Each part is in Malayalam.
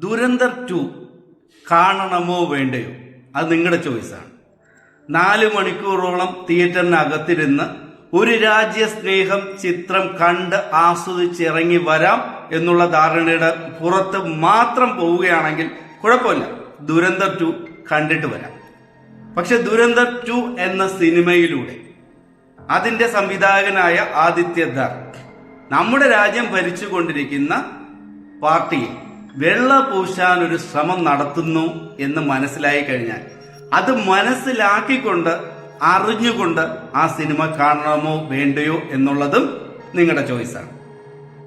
ദുരന്തർ 2 കാണണമോ വേണ്ടയോ, അത് നിങ്ങളുടെ ചോയ്സാണ്. 4 മണിക്കൂറോളം തിയേറ്ററിനകത്തിരുന്ന് ഒരു രാജ്യസ്നേഹം ചിത്രം കണ്ട് ആസ്വദിച്ചിറങ്ങി വരാം എന്നുള്ള ധാരണയുടെ പുറത്ത് മാത്രം പോവുകയാണെങ്കിൽ കുഴപ്പമില്ല, ദുരന്തർ 2 കണ്ടിട്ട് വരാം. പക്ഷെ ദുരന്തർ 2 എന്ന സിനിമയിലൂടെ അതിന്റെ സംവിധായകനായ ആദിത്യധർ നമ്മുടെ രാജ്യം ഭരിച്ചുകൊണ്ടിരിക്കുന്ന പാർട്ടിയെ വെള്ള പൂശാൻ ഒരു ശ്രമം നടത്തുന്നു എന്ന് മനസ്സിലായി കഴിഞ്ഞാൽ അത് മനസ്സിലാക്കിക്കൊണ്ട് അറിഞ്ഞുകൊണ്ട് ആ സിനിമ കാണണമോ വേണ്ടയോ എന്നുള്ളതും നിങ്ങളുടെ ചോയ്സാണ്.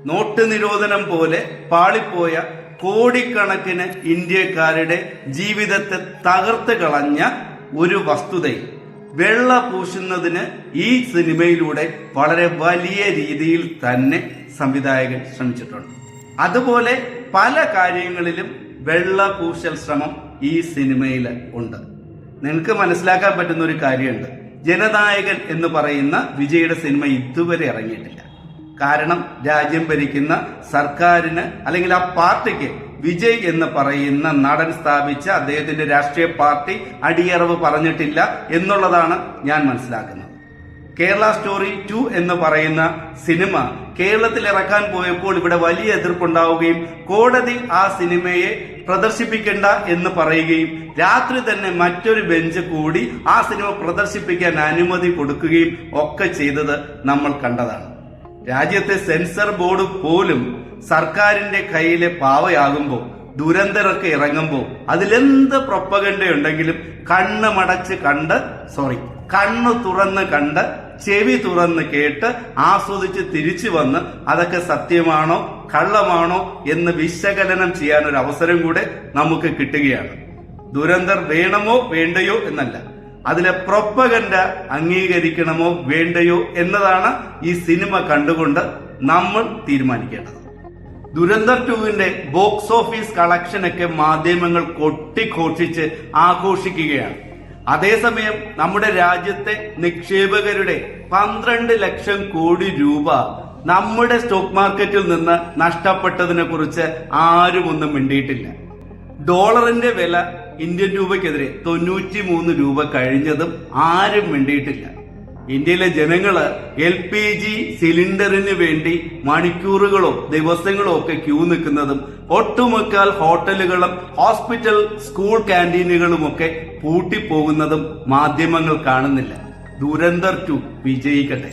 നോട്ട് നിരോധനം പോലെ പാളിപ്പോയ കോടിക്കണക്കിന് ഇന്ത്യക്കാരുടെ ജീവിതത്തെ തകർത്ത് കളഞ്ഞ ഒരു വസ്തുതയിൽ വെള്ള പൂശുന്നതിന് ഈ സിനിമയിലൂടെ വളരെ വലിയ രീതിയിൽ തന്നെ സംവിധായകൻ ശ്രമിച്ചിട്ടുണ്ട്. അതുപോലെ പല കാര്യങ്ങളിലും വെള്ള പൂശൽ ശ്രമം ഈ സിനിമയിൽ ഉണ്ട്. നിങ്ങൾക്ക് മനസ്സിലാക്കാൻ പറ്റുന്ന ഒരു കാര്യമുണ്ട്, ജനനായകൻ എന്ന് പറയുന്ന വിജയുടെ സിനിമ ഇതുവരെ ഇറങ്ങിയിട്ടില്ല. കാരണം രാജ്യം ഭരിക്കുന്ന സർക്കാരിന് അല്ലെങ്കിൽ ആ പാർട്ടിക്ക് വിജയ് എന്ന് പറയുന്ന നടൻ സ്ഥാപിച്ച അദ്ദേഹത്തിന്റെ രാഷ്ട്രീയ പാർട്ടി അടിയറവ് പറഞ്ഞിട്ടില്ല എന്നുള്ളതാണ് ഞാൻ മനസ്സിലാക്കുന്നത്. കേരള സ്റ്റോറി 2 എന്ന് പറയുന്ന സിനിമ കേരളത്തിൽ ഇറക്കാൻ പോയപ്പോൾ ഇവിടെ വലിയ എതിർപ്പുണ്ടാവുകയും കോടതി ആ സിനിമയെ പ്രദർശിപ്പിക്കേണ്ട എന്ന് പറയുകയും രാത്രി തന്നെ മറ്റൊരു ബെഞ്ച് കൂടി ആ സിനിമ പ്രദർശിപ്പിക്കാൻ അനുമതി കൊടുക്കുകയും ഒക്കെ ചെയ്തത് നമ്മൾ കണ്ടതാണ്. രാജ്യത്തെ സെൻസർ ബോർഡ് പോലും സർക്കാരിന്റെ കയ്യിലെ പാവയാകുമ്പോൾ ദുരന്തരൊക്കെ ഇറങ്ങുമ്പോൾ അതിലെന്ത് പ്രൊപ്പഗണ്ട ഉണ്ടെങ്കിലും കണ്ണു തുറന്ന് കണ്ട് ചെവി തുറന്ന് കേട്ട് ആസ്വദിച്ച് തിരിച്ചു വന്ന് അതൊക്കെ സത്യമാണോ കള്ളമാണോ എന്ന് വിശകലനം ചെയ്യാൻ ഒരു അവസരം കൂടെ നമുക്ക് കിട്ടുകയാണ്. ദുരന്തർ വേണമോ വേണ്ടയോ എന്നല്ല, അതിലെ പ്രൊപ്പഗണ്ട അംഗീകരിക്കണമോ വേണ്ടയോ എന്നതാണ് ഈ സിനിമ കണ്ടുകൊണ്ട് നമ്മൾ തീരുമാനിക്കേണ്ടത്. ദുരന്തർ 2വിന്റെ ബോക്സ് ഓഫീസ് കളക്ഷനൊക്കെ മാധ്യമങ്ങൾ കൊട്ടിഘോഷിച്ച് ആഘോഷിക്കുകയാണ്. അതേസമയം നമ്മുടെ രാജ്യത്തെ നിക്ഷേപകരുടെ 12 ലക്ഷം കോടി രൂപ നമ്മുടെ സ്റ്റോക്ക് മാർക്കറ്റിൽ നിന്ന് നഷ്ടപ്പെട്ടതിനെ കുറിച്ച് ആരും ഒന്നും മിണ്ടിയിട്ടില്ല. ഡോളറിന്റെ വില ഇന്ത്യൻ രൂപയ്ക്കെതിരെ 93 രൂപ കഴിഞ്ഞതും ആരും മിണ്ടിയിട്ടില്ല. ഇന്ത്യയിലെ ജനങ്ങള് LPG സിലിണ്ടറിന് വേണ്ടി മണിക്കൂറുകളോ ദിവസങ്ങളോ ഒക്കെ ക്യൂ നിൽക്കുന്നതും ഒട്ടുമുക്കാൽ ഹോട്ടലുകളും ഹോസ്പിറ്റൽ സ്കൂൾ ക്യാന്റീനുകളും ഒക്കെ പൂട്ടിപ്പോകുന്നതും മാധ്യമങ്ങൾ കാണുന്നില്ല. ദുരന്തർ 2 വിജയിക്കട്ടെ.